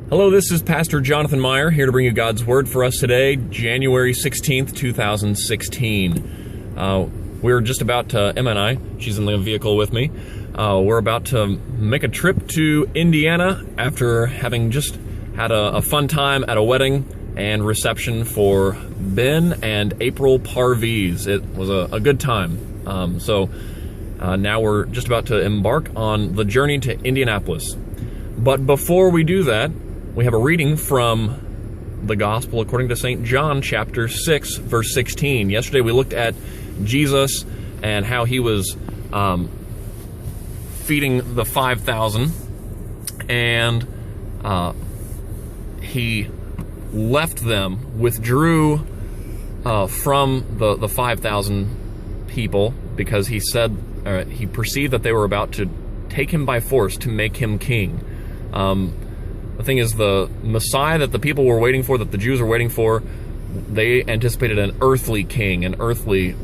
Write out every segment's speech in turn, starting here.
Hello, this is Pastor Jonathan Meyer, here to bring you God's Word for us today, January 16th, 2016. We're just about to, Emma and I, she's in the vehicle with me, we're about to make a trip to Indiana after having just had a fun time at a wedding and reception for Ben and April Parviz. It was a good time. Now we're just about to embark on the journey to Indianapolis. But before we do that, we have a reading from the Gospel according to St. John, chapter 6, verse 16. Yesterday we looked at Jesus and how he was feeding the 5,000, and he left them, withdrew from the 5,000 people because he said he perceived that they were about to take him by force to make him king. The thing is, the Messiah that the people were waiting for, that the Jews were waiting for, they anticipated an earthly king, an earthly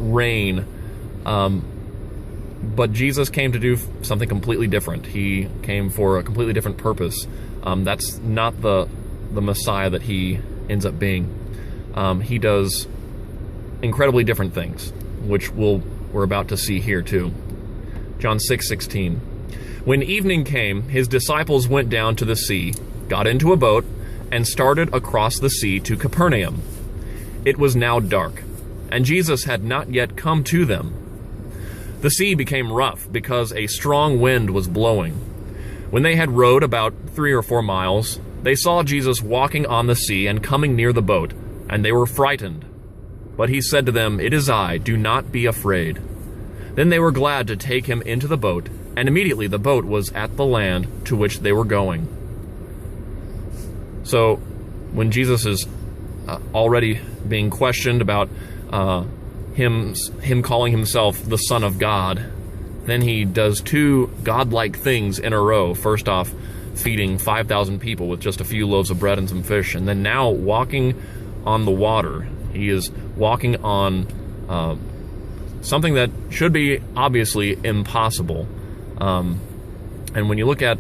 reign. But Jesus came to do something completely different. He came for a completely different purpose. That's not the Messiah that he ends up being. He does incredibly different things, which we're about to see here too. John 6:16. When evening came, his disciples went down to the sea, got into a boat, and started across the sea to Capernaum. It was now dark, and Jesus had not yet come to them. The sea became rough because a strong wind was blowing. When they had rowed about 3 or 4 miles, they saw Jesus walking on the sea and coming near the boat, and they were frightened. But he said to them, "It is I, do not be afraid." Then they were glad to take him into the boat, and immediately the boat was at the land to which they were going. So, when Jesus is already being questioned about him calling himself the Son of God, then he does 2 godlike things in a row. First off, feeding 5,000 people with just a few loaves of bread and some fish, and then now walking on the water. He is walking on something that should be obviously impossible. And when you look at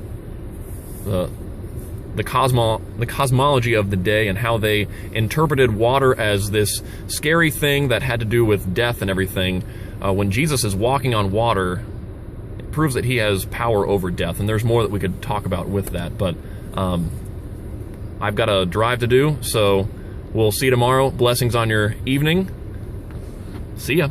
the cosmology of the day and how they interpreted water as this scary thing that had to do with death and everything, when Jesus is walking on water, it proves that he has power over death. And there's more that we could talk about with that, but I've got a drive to do, so we'll see you tomorrow. Blessings on your evening. See ya.